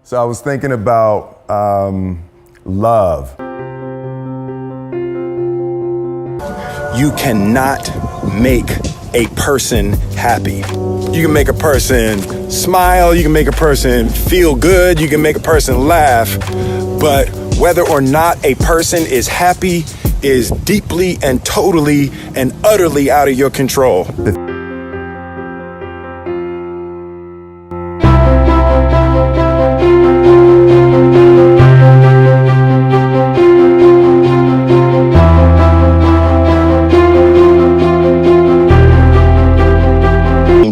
So I was thinking about love. You cannot make a person happy. You can make a person smile, you can make a person feel good, you can make a person laugh, but whether or not a person is happy is deeply and totally and utterly out of your control.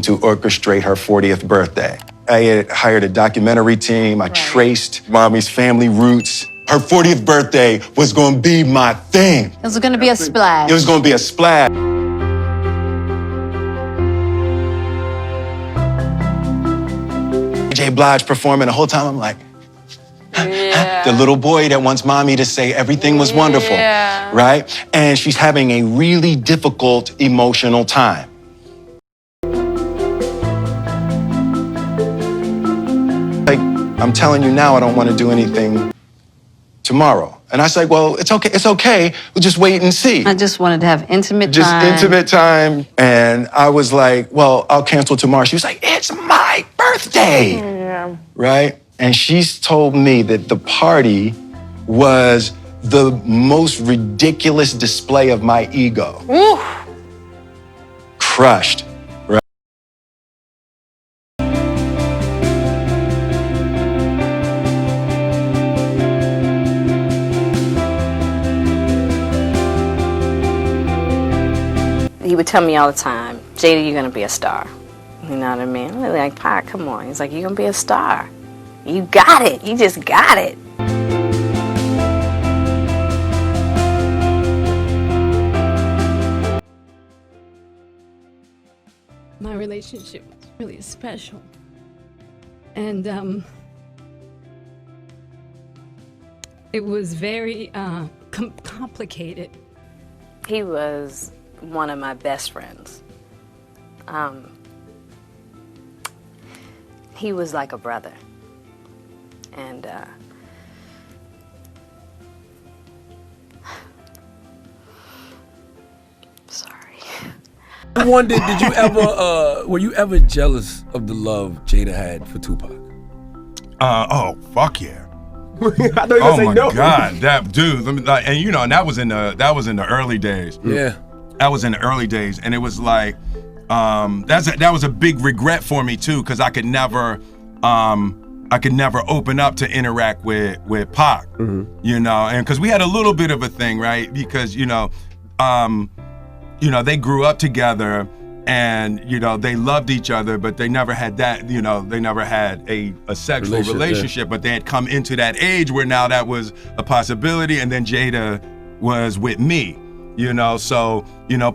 To orchestrate her 40th birthday. I had hired a documentary team. I traced mommy's family roots. Her 40th birthday was gonna be my thing. It was gonna be a splash. It was gonna be a splash. J. Blige performing the whole time, I'm like, the little boy that wants mommy to say everything was wonderful, right? And she's having a really difficult emotional time. Like, I'm telling you now, I don't want to do anything tomorrow. And I said, well, it's okay. We'll just wait and see. I just wanted to have intimate time. Just intimate time. And I was like, well, I'll cancel tomorrow. She was like, it's my birthday. Yeah. Right? And she's told me that the party was the most ridiculous display of my ego. Ooh. Crushed. He would tell me all the time, Jada, you're gonna be a star. You know what I mean? I'm like, Pac, come on. He's like, you're gonna be a star. You got it. You just got it. My relationship was really special. And it was very complicated. He was one of my best friends. He was like a brother. And sorry. I wondered, were you ever jealous of the love Jada had for Tupac? Oh, fuck yeah. I thought you were gonna say no. Oh my God, that dude. And and that was in the early days. Yeah. That was in the early days, and it was like, that was a big regret for me too, because I could never open up to interact with Pac, and because we had a little bit of a thing, right? Because they grew up together, and they loved each other, but they never had that, they never had a sexual relationship, but they had come into that age where now that was a possibility, and then Jada was with me. So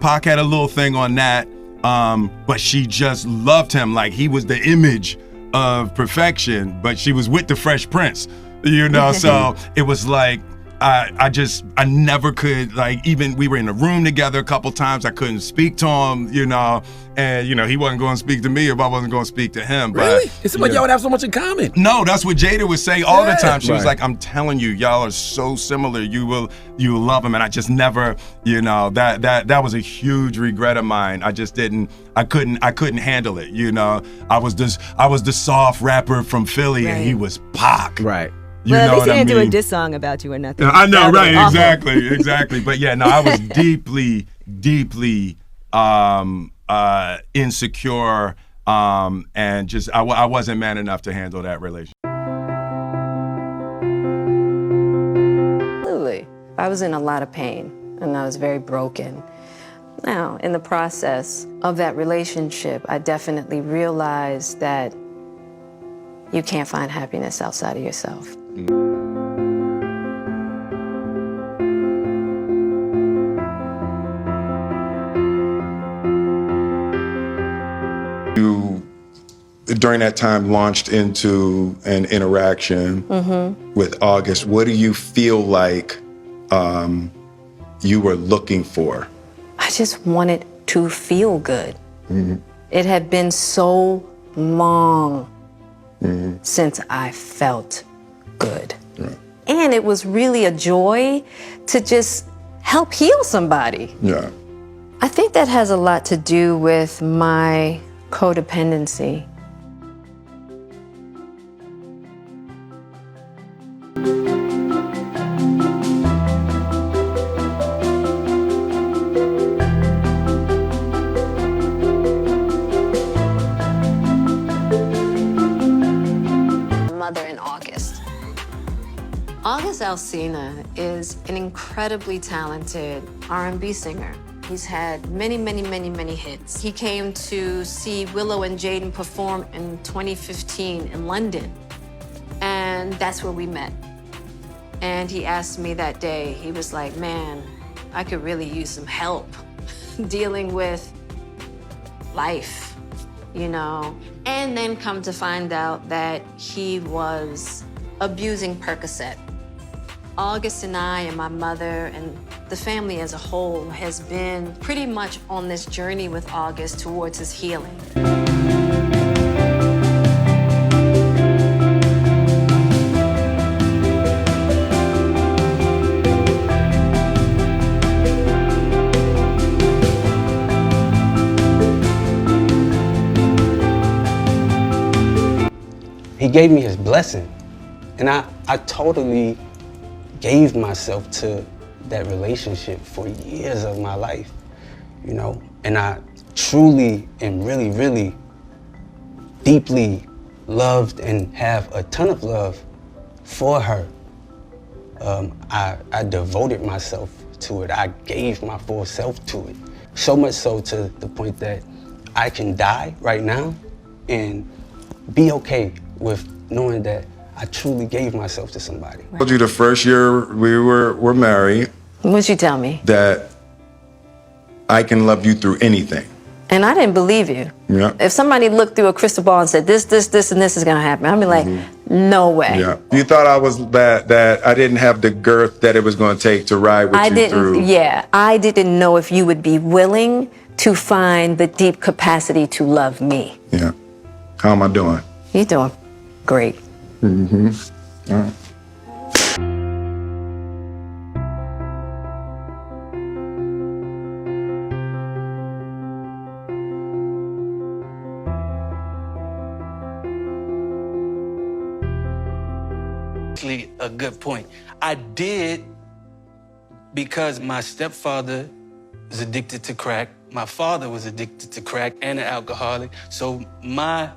Pac had a little thing on that, but she just loved him like he was the image of perfection, but she was with the Fresh Prince, so it was like, I never could, like, even we were in a room together a couple times, I couldn't speak to him, and he wasn't going to speak to me if I wasn't going to speak to him. Really? But, It seemed like y'all would have so much in common. No, that's what Jada would say all the time. She was Right. like, I'm telling you, y'all are so similar. You will love him. And I just never, that was a huge regret of mine. I just I couldn't handle it. I was the soft rapper from Philly, and he was Pac. Right. Well, at least he didn't do a diss song about you or nothing. I know, right? Awful. Exactly. But yeah, no, I was deeply insecure, and just I wasn't man enough to handle that relationship. Absolutely. I was in a lot of pain, and I was very broken. Now, in the process of that relationship, I definitely realized that you can't find happiness outside of yourself. You, during that time, launched into an interaction with August. What do you feel like you were looking for? I just wanted to feel good. It had been so long since I felt good. And it was really a joy to just help heal somebody. Yeah. I think that has a lot to do with my codependency. Mother in August. August Alsina is an incredibly talented R&B singer. He's had many hits. He came to see Willow and Jada perform in 2015 in London, and that's where we met. And he asked me that day, he was like, man, I could really use some help dealing with life, you know? And then come to find out that he was abusing Percocet. August and I and my mother and the family as a whole has been pretty much on this journey with August towards his healing. He gave me his blessing, and I totally gave myself to that relationship for years of my life, you know, and I truly and really deeply loved and have a ton of love for her. I devoted myself to it. I gave my full self to it. So much so to the point that I can die right now and be okay with knowing that I truly gave myself to somebody. I told you the first year we were married. What'd you tell me? That I can love you through anything. And I didn't believe you. Yeah. If somebody looked through a crystal ball and said, this, and this is gonna happen, I'd be like, no way. Yeah. You thought I was that I didn't have the girth that it was going to take to ride with you through. Yeah, I didn't know if you would be willing to find the deep capacity to love me. Yeah. How am I doing? You're doing great. All right. Actually, a good point. I did because my stepfather was addicted to crack. My father was addicted to crack and an alcoholic. So my